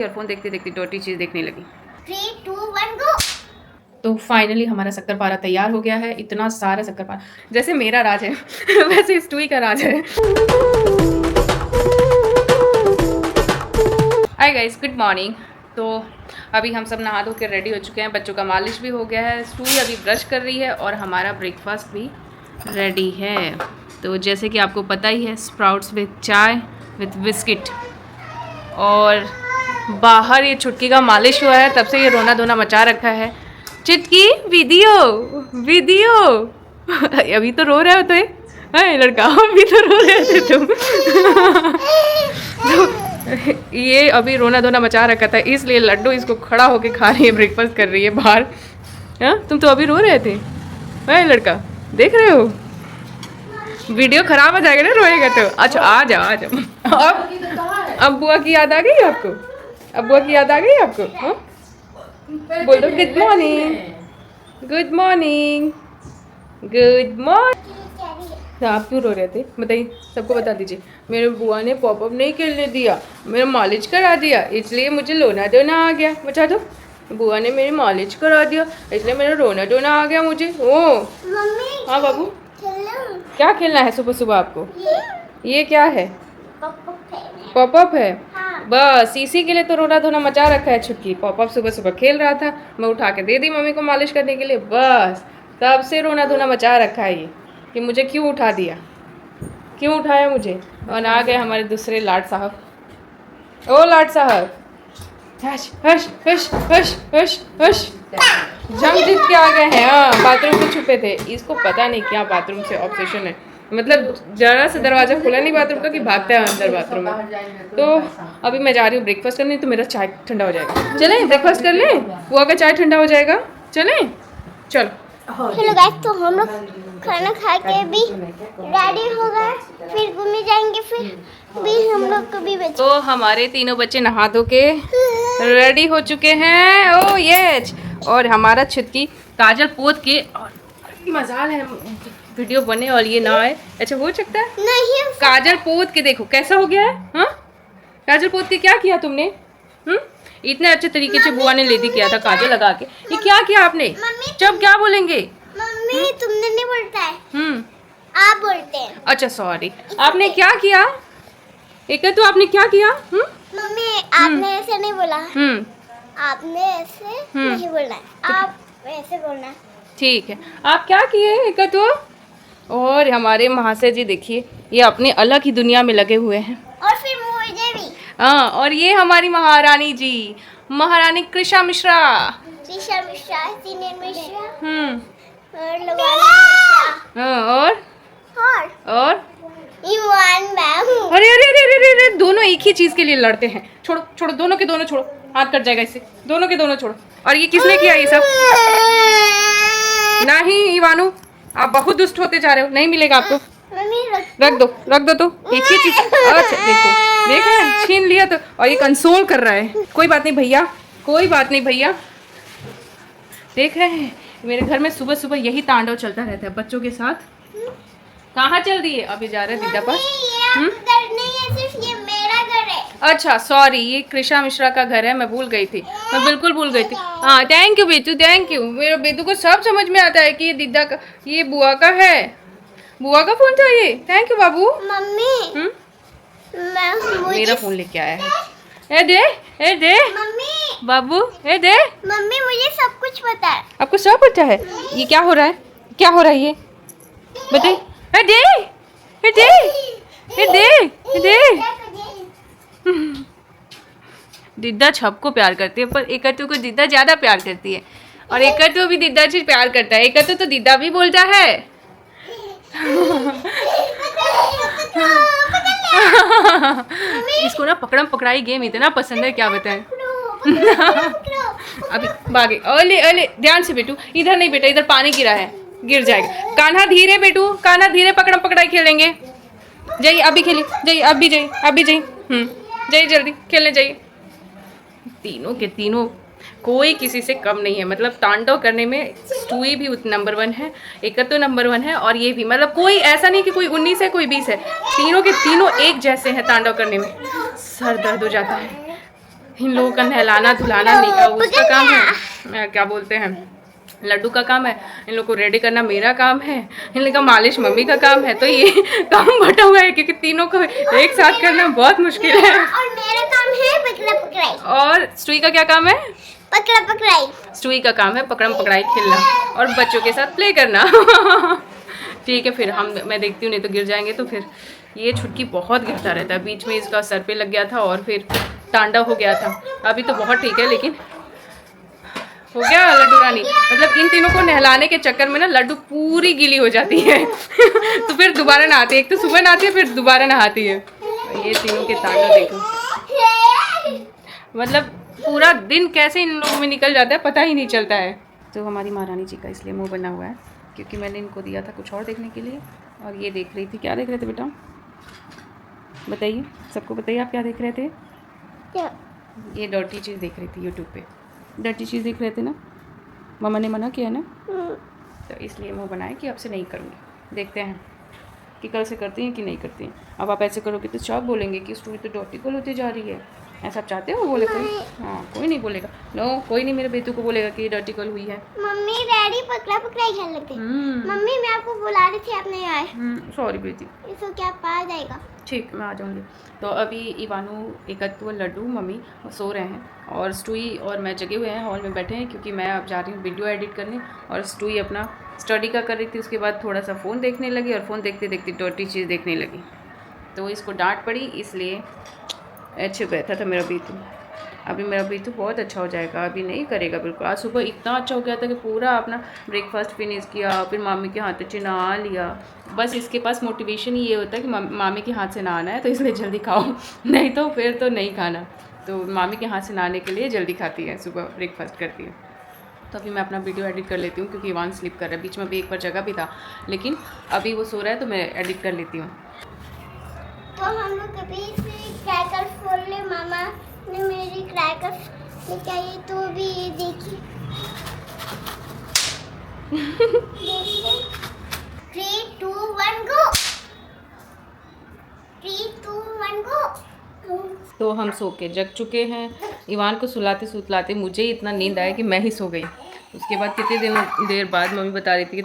Earphone देखते देखते dirty चीज़ देखने लगी। 3, 2, 1 गो। तो फाइनली हमारा शक्करपारा तैयार हो गया है। इतना सारा शक्करपारा, जैसे मेरा राज है वैसे स्टूई का राज है। Hi guys, good morning. तो अभी हम सब नहा धो के रेडी हो चुके हैं। बच्चों का मालिश भी हो गया है, स्टूई अभी ब्रश कर रही है और हमारा ब्रेकफास्ट भी रेडी है। तो जैसे कि आपको पता ही है, स्प्राउट्स विथ चाय विथ बिस्किट। और बाहर ये छुटकी का मालिश हुआ है, तब से ये रोना धोना मचा रखा है। चुटकी वीडियो वीडियो अभी तो रो रहे हो तो लड़का, अभी तो रो रहे थे तुम। तो ये अभी रोना धोना मचा रखा था, इसलिए लड्डू इसको खड़ा होके खा रही है, ब्रेकफास्ट कर रही है बाहर। हाँ, तुम तो अभी रो रहे थे लड़का, देख रहे हो? वीडियो खराब हो जाएगा ना रोएगा तो। अच्छा आ जाओ आ जाओ। अब बुआ की याद आ गई आपको? अब बुआ की याद आ गई आपको? हाँ, बोल दो good morning, good morning, good morning. आप क्यों रो रहे थे बताइए, सबको बता दीजिए। मेरे बुआ ने पॉपअप नहीं खेलने दिया, मेरा मालिश करा दिया, इसलिए मुझे रोना धोना आ गया। बता दो, बुआ ने मेरी मालिश करा दिया इसलिए मेरा रोना धोना आ गया मुझे। ओ मम्मी, हाँ बाबू, क्या खेलना है सुबह सुबह आपको? ये क्या है? पॉपअप है। हाँ। बस इसी के लिए तो रोना धोना मचा रखा है छुटकी। पॉपअप सुबह सुबह खेल रहा था, मैं उठा के दे दी मम्मी को मालिश करने के लिए। बस तब से रोना धोना मचा रखा है ये, कि मुझे क्यों उठा दिया, क्यों उठाया मुझे। और आ गए हमारे दूसरे लाड साहब। ओ लाड साहब, hush hush hush hush hush hush, जंग जीत के आ गए हैं। हाँ, बाथरूम में छुपे थे। इसको पता नहीं क्या बाथरूम से ऑब्सेशन है, मतलब जरा से दरवाजा खुला नहीं बाथरूम का कि भागता है अंदर बाथरूम में। तो अभी मैं जा रही हूँ ब्रेकफास्ट करने, तो मेरा चाय ठंडा हो जाएगा। चलें ब्रेकफास्ट कर लें, बुआ का चाय ठंडा हो जाएगा। चलें, चलो। हेलो गाइस, तो हम लोग खाना खा के भी रेडी हो गए, फिर घूमने जाएंगे। फिर भी हम लोग को भी तो हमारे तीनों बच्चे नहा धो के रेडी हो चुके हैं। ओ ये, और हमारा छुटकी काजल पोत के, और मजाल है वीडियो बने और ये ना आए। अच्छा हो सकता है नहीं, काजल पोत के देखो कैसा हो गया है। हाँ, काजल पोत के क्या किया तुमने? इतने अच्छे तरीके से बुआ ने लेदी किया था काजल लगा के। ये क्या किया आपने? जब क्या बोलेंगे? मम्मी तुमने नहीं बोलता है, आप बोलते हैं। अच्छा सॉरी, आपने क्या किया? एक तो आपने क्या किया? मम्मी आपने ऐसे नहीं बोला, आपने ऐसे नहीं बोलना है, आप ऐसे बोलना है। ठीक है, आप क्या किए एक तो? और हमारे महाशय जी देखिए, ये अपने अलग ही दुनिया में लगे हुए हैं। और फिर मुझे भी। हाँ, और ये हमारी महारानी जी, महारानी कृषा मिश्रा। शीशा मिश्रा, सीनियर मिश्रा, और हाँ, और ईमान बाबू। अरे अरे अरे अरे अरे, दोनों एक ही चीज के लिए लड़ते हैं। छोड़ो छोड़ो, दोनों के दोनों छोड़ो, हाथ कट जाएगा इससे। दोनों के दोनों छोड़ो। और ये किसने किया ये सब? नहीं इवानू, आप बहुत दुष्ट होते जा रहे हो, नहीं मिलेगा आपको। मम्मी रख दो तो एक ही चीज। अच्छा देखो, देख रहे हैं, छीन लिया तो। और ये कंसोल कर रहा है। कोई बात नहीं भैया, कोई बात नहीं भैया। देख रहे हैं, मेरे घर में सुबह सुबह यही तांडव चलता रहता है बच्चों के साथ। कहाँ चल दिए? अभी जा रहे हैं दीदा पास। ये घर नहीं है, सिर्फ ये मेरा घर है। अच्छा सॉरी, ये कृषा मिश्रा का घर है, मैं भूल गई थी, मैं बिल्कुल भूल गई थी। हाँ थैंक यू बेटू, थैंक यू। मेरे बेटू को सब समझ में आता है कि ये दीदा का, ये बुआ का है, बुआ का फोन था ये। Thank you Babu. मम्मी मेरा फोन लेके आया है। ए दे मम्मी, बाबू, ए दे। मम्मी मुझे सब कुछ पता है। आपको सब पता है? ये क्या हो रहा है, क्या हो रहा है ये बताइए। ए दे, ए दे, ए दे, ए दे। दीदा सबको प्यार करती है, पर एकतु को दीदा ज्यादा प्यार करती है, और एकतु भी दीदा से प्यार करता है। एकतु तो दीदा भी बोलता है। इसको ना पकड़म पकड़ाई गेम इतना पसंद है, क्या बताएं। अभी भागे। ओले ओले, ध्यान से बेटू, इधर नहीं बेटा, इधर पानी गिरा है, गिर जाएगा। कान्हा धीरे बेटू, कान्हा धीरे, पकड़म पकड़ाई खेलेंगे। जाइए अभी खेलिए, जाइए अब भी जाइए, अब भी जाइए, जाइए जल्दी खेलने जाइए। तीनों के तीनों कोई किसी से कम नहीं है, मतलब तांडव करने में स्टूई भी नंबर 1 है, एकतो नंबर 1 है, और ये भी, मतलब कोई ऐसा नहीं कि कोई 19 है कोई 20 है, तीनों के तीनों एक जैसे हैं तांडव करने में। सर दर्द हो जाता है, इन लोगों का नहलाना धुलाना उसका काम है, क्या बोलते हैं, लड्डू का काम है। इन लोग को रेडी करना मेरा काम है। इन लोग का मालिश मम्मी का काम है। तो ये काम बटा हुआ है क्योंकि तीनों को एक साथ करना बहुत मुश्किल है। और मेरा काम है पकड़ा पकड़ाई। और स्टूई का क्या काम है? पकड़ा पकड़ाई। स्टूई का काम है पकड़म पकड़ाई खेलना और बच्चों के साथ प्ले करना। ठीक है, फिर मैं देखती हूँ, नहीं तो गिर जाएंगे। तो फिर ये छुटकी बहुत गिरता रहता है, बीच में इसका सर पे लग गया था और फिर टांडा हो गया था। अभी तो बहुत ठीक है, लेकिन हो गया लड्डू रानी। मतलब इन तीनों को नहलाने के चक्कर में ना लड्डू पूरी गीली हो जाती है। तो फिर दोबारा नहाती है, एक तो सुबह नहाती है फिर दोबारा नहाती है। ये तीनों के तांडव देखो, मतलब पूरा दिन कैसे इन लोगों में निकल जाता है पता ही नहीं चलता है। तो हमारी महारानी जी का इसलिए मुंह बना हुआ है क्योंकि मैंने इनको दिया था कुछ और देखने के लिए, और ये देख रही थी। क्या देख रहे थे बेटा? बताइए, सबको बताइए आप क्या देख रहे थे? क्या? ये डर्टी चीज़ देख रही थी यूट्यूब पे। डर्टी चीज़ देख रहे थे ना, मम्मा ने मना किया ना, तो इसलिए मुंह बनाए कि अब से नहीं करूँगी। देखते हैं कि कल से करती हैं कि नहीं करती हैं। अब आप ऐसे करोगे तो सब बोलेंगे कि स्टोरी तो डॉटी कल होती जा रही है। ऐसा आप चाहते हो बोले कोई? हाँ, कोई नहीं बोलेगा। नो, कोई नहीं मेरे बेटू को बोलेगा कि डॉटी कल हुई है। मम्मी डैडी पकड़ा पकड़ाई खेल रहे थे। मम्मी मैं आपको बुला रही थी, आप नहीं आए। सॉरी बेटी। इसको क्या पा जाएगा? ठीक, मैं आ जाऊँगी। तो अभी इवानू, एकत्व, लड्डू, मम्मी सो रहे हैं और स्टूई और मैं जगे हुए हैं, हॉल में बैठे हैं क्योंकि मैं अब जा रही हूँ वीडियो एडिट करने और स्टूई अपना स्टडी का कर रही थी। उसके बाद थोड़ा सा फ़ोन देखने लगी और फ़ोन देखते देखते डर्टी चीज़ देखने लगी, तो इसको डांट पड़ी। इसलिए अच्छे बैठा था मेरा बीतू। अभी मेरा बीतू बहुत अच्छा हो जाएगा, अभी नहीं करेगा बिल्कुल। आज सुबह इतना अच्छा हो गया था कि पूरा अपना ब्रेकफास्ट फिनिश किया, फिर मामी के हाथ से नहा लिया। बस इसके पास मोटिवेशन ही ये होता है कि मामी के हाथ से नहाना है तो इसलिए जल्दी खाओ, नहीं तो फिर तो नहीं खाना। तो मामी के हाथ से नहाने के लिए जल्दी खाती है, सुबह ब्रेकफास्ट करती है। तो अभी मैं अपना वीडियो एडिट कर लेती हूँ क्योंकि इवान स्लिप कर रहा है। बीच में भी एक बार जगह भी था, लेकिन अभी वो सो रहा है तो मैं एडिट कर लेती हूँ। तो हम लोग कभी से क्रैकर फोड़ ले, मामा ने मेरी क्रैकर लेके आई तो भी ये देखिए। देखिए 3 2 1 गो, 3 2 1 गो। तो हम सो के जग चुके हैं। इवान को सुलाते सुलाते मुझे इतना नींद आया कि मैं ही सो गई। उसके बाद कितनी देर बाद मम्मी बता रही थी कि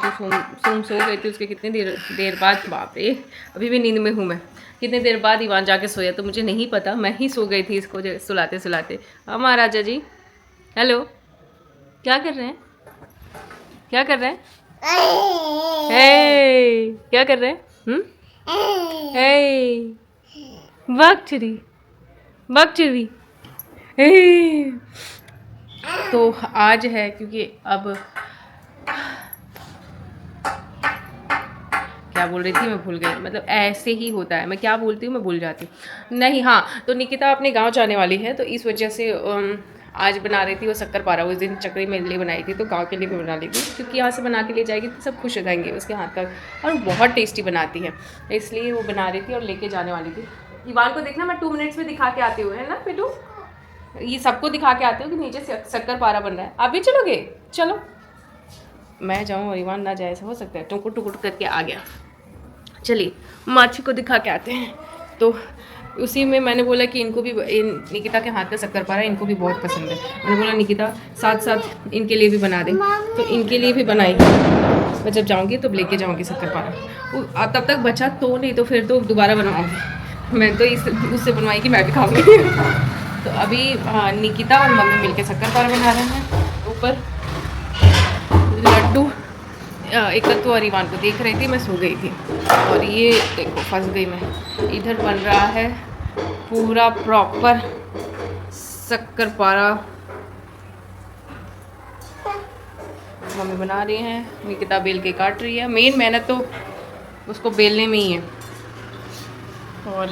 तुम सो गई थी। उसके कितनी देर बाद, बाप रे अभी भी नींद में हूँ मैं, कितने देर बाद इवान जाके सोया तो मुझे नहीं पता, मैं ही सो गई थी इसको सुलाते सुलाते। हाँ महाराजा जी, हेलो, क्या कर रहे हैं? क्या कर रहे हैं? हे, क्या कर रहे हैं? हे, बकचोदी। तो आज है क्योंकि अब क्या बोल रही थी मैं भूल गई। मतलब ऐसे ही होता है, मैं क्या बोलती हूँ मैं भूल जाती हूँ। नहीं, हाँ, तो निकिता अपने गांव जाने वाली है तो इस वजह से आज बना रही थी वो शक्कर पारा। उस दिन चकरी मेरे लिए बनाई थी तो गांव के लिए भी बना ली थी क्योंकि यहाँ से बना के ले जाएगी तो सब खुश हो जाएंगे उसके हाथ का, और बहुत टेस्टी बनाती है, इसलिए वो बना रही थी और लेके जाने वाली थी। इवान को देखना, मैं 2 मिनट्स में दिखा के आती हूँ, है ना बेटू? ये सबको दिखा के आते हो कि नीचे शक्कर पारा बन रहा है। आप भी चलोगे? चलो, मैं जाऊँ और इवान ना जाए, ऐसा हो सकता है? टुकुर टुकुर करके आ गया। चलिए माछी को दिखा के आते हैं। तो उसी में मैंने बोला कि इनको भी, निकिता के हाथ का शक्कर पारा इनको भी बहुत पसंद है। मैंने बोला निकिता साथ साथ इनके लिए भी बना दे, तो इनके लिए भी बनाई। मैं जब जाऊँगी तो लेके जाऊँगी शक्कर पारा। तब तक बचा तो नहीं, तो फिर तो दोबारा बनवाऊँगी मैं। तो उससे बनवाई कि मैं भी खाऊँगी। तो अभी निकिता और मम्मी मिलके शक्कर पारा बना रहे हैं। ऊपर लड्डू एकत्व और इवान को देख रही थी, मैं सो गई थी। और ये देखो फंस गई मैं। इधर बन रहा है पूरा प्रॉपर शक्कर पारा, मम्मी बना रही हैं, निकिता बेल के काट रही है। मेन मेहनत तो उसको बेलने में ही है। और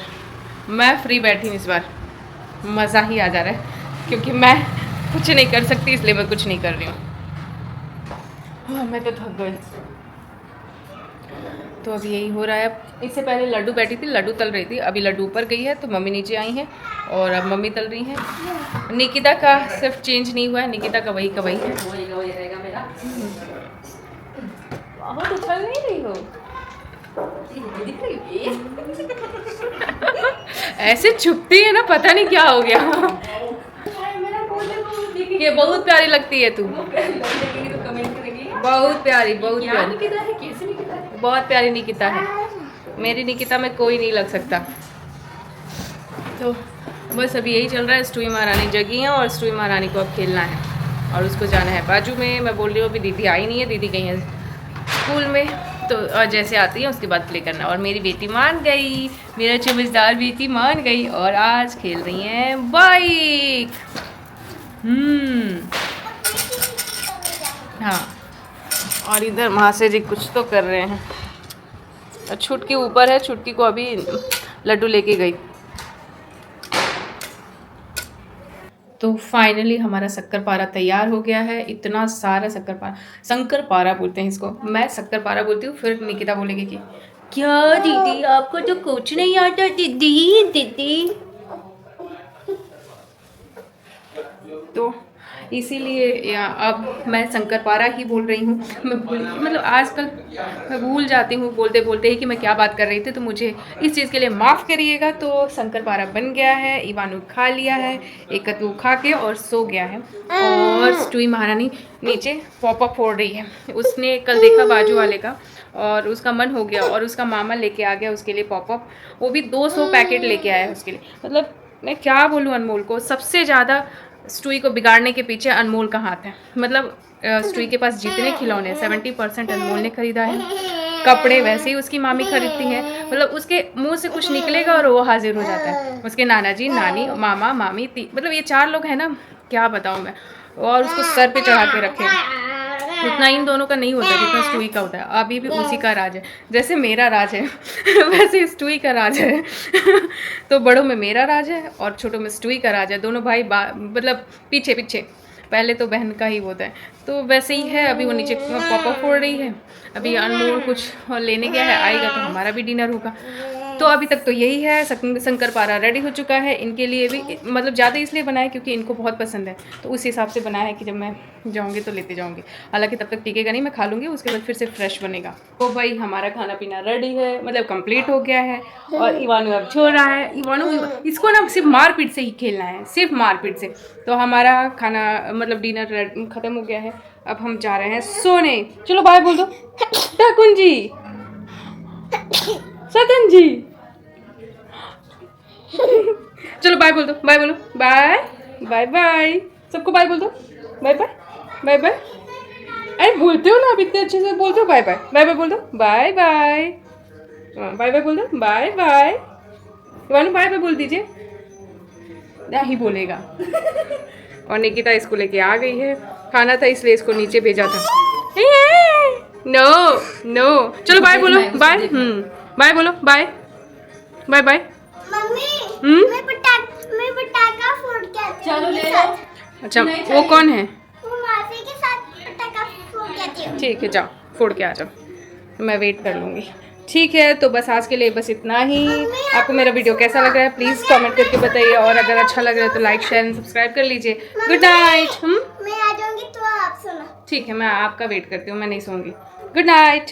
मैं फ्री बैठी हूँ इस बार, मज़ा ही आ जा रहा है क्योंकि मैं कुछ नहीं कर सकती, इसलिए मैं कुछ नहीं कर रही हूँ। हाँ, मैं तो थक गई। तो अब यही हो रहा है। इससे पहले लड्डू बैठी थी, लड्डू तल रही थी। अभी लड्डू ऊपर गई है तो मम्मी नीचे आई हैं और अब मम्मी तल रही हैं। निकिता का सिर्फ चेंज नहीं हुआ है, निकिता का वही है। वही रहेगा मेरा। बहुत उछल नहीं रही हो, ऐसे छुपती है ना, पता नहीं क्या हो गया। ये बहुत प्यारी लगती है तू, बहुत प्यारी, बहुत प्यारी, बहुत प्यारी निकिता है। मेरी निकिता में कोई नहीं लग सकता। तो बस अभी यही चल रहा है। स्टूई महारानी जगी हैं और स्टूई महारानी को अब खेलना है और उसको जाना है बाजू में। मैं बोल रही हूँ अभी दीदी आई नहीं है, दीदी गई है स्कूल में, तो और जैसे आती है उसके बाद प्ले करना। और मेरी बेटी मान गई, मेरा समझदार बेटी मान गई और आज खेल रही हैं बाइक। हाँ, और इधर महाशय जी कुछ तो कर रहे हैं। और छुटकी ऊपर है, छुटकी को अभी लड्डू लेके गई। तो फाइनली हमारा शक्कर-पारा तैयार हो गया है। इतना सारा शक्कर-पारा, शंकर-पारा बोलते हैं इसको, मैं शक्कर-पारा बोलती हूँ। फिर निकिता बोलेगी कि क्या दीदी आपको तो कुछ नहीं आता दीदी दीदी। तो इसीलिए या अब मैं शंकर-पारा ही बोल रही हूँ। मैं मतलब आजकल मैं भूल जाती हूँ बोलते बोलते ही कि मैं क्या बात कर रही थी, तो मुझे इस चीज़ के लिए माफ़ करिएगा। तो शंकर-पारा बन गया है, इवानू खा लिया है, एक कद्दू खा के और सो गया है। और स्टूई महारानी नीचे पॉपअप फोड़ रही है। उसने कल देखा बाजू वाले का और उसका मन हो गया और उसका मामा लेके आ गया उसके लिए पॉपअप, वो भी 200 पैकेट लेके आया है उसके लिए। मतलब मैं क्या बोलूँ अनमोल को, सबसे ज़्यादा स्टूई को बिगाड़ने के पीछे अनमोल का हाथ है। मतलब स्टूई के पास जितने खिलौने 70% अनमोल ने खरीदा है। कपड़े वैसे ही उसकी मामी खरीदती हैं। मतलब उसके मुंह से कुछ निकलेगा और वो हाजिर हो जाता है। उसके नाना जी, नानी, मामा, मामी, मतलब ये 4 लोग हैं ना, क्या बताऊँ मैं। और उसको सर पे चढ़ा के रखे हैं। उतना इन दोनों का नहीं होता जितना स्टूई का होता है। अभी भी उसी का राज है, जैसे मेरा राज है वैसे स्टूई का राज है तो बड़ों में मेरा राज है और छोटों में स्टूई का राज है। दोनों भाई मतलब पीछे पीछे, पहले तो बहन का ही होता है। तो वैसे ही है। अभी वो नीचे पॉपअप फोड़ रही है। अभी अनमोल कुछ लेने गया है, आएगा तो हमारा भी डिनर होगा। तो अभी तक तो यही है। शंकर-पारा रेडी हो चुका है। इनके लिए भी मतलब ज़्यादा इसलिए बनाया क्योंकि इनको बहुत पसंद है, तो उस हिसाब से बनाया है कि जब मैं जाऊँगी तो लेते जाऊँगी। हालांकि तब तक टिकेगा नहीं, मैं खा लूँगी, उसके बाद फिर से फ्रेश बनेगा। तो भाई हमारा खाना पीना रेडी है, मतलब कंप्लीट हो गया है। और इवानू अब सो रहा है। इवानू इसको ना सिर्फ मारपीट से ही खेलना है, सिर्फ मारपीट से। तो हमारा खाना मतलब डिनर ख़त्म हो गया है। अब हम जा रहे हैं सोने। चलो बाय बोल दो ठाकुन जी, सतन जी चलो बाय बोल दो, बाय बोलो, बाय बाय बाय, सबको बाय बोल दो, बाय बाय बाय बाय। अरे बोलते हो ना, आप इतने अच्छे से बोलते हो। बाय बाय बाय बाय बोल दो, बाय बाय बाय बाय बोल दो, बाय बाय। इवानू बाय बाय बोल दीजिए, नहीं बोलेगा। और निकिता इसको लेके आ गई है। खाना था इसलिए इसको नीचे भेजा था। नो नो, चलो बाय बोलो, बाय। बाय बोलो, बाय बाय बाय। मम्मी मैं पटाखा फोड़ के आती हूँ। चलो ले लो। अच्छा वो कौन है? वो मासी के साथ पटाखा फोड़ के आती हूँ। ठीक है, जाओ फोड़ के आ जाओ, मैं वेट कर लूँगी। ठीक है, तो बस आज के लिए बस इतना ही। आपको मेरा वीडियो कैसा लग रहा है प्लीज़ कमेंट करके बताइए, और अगर अच्छा लग रहा है तो लाइक शेयर एंड सब्सक्राइब कर लीजिए। Good night. मैं आ जाऊंगी तो आप सुनो। ठीक है, मैं आपका वेट करती हूँ, मैं नहीं सोऊंगी। Good night.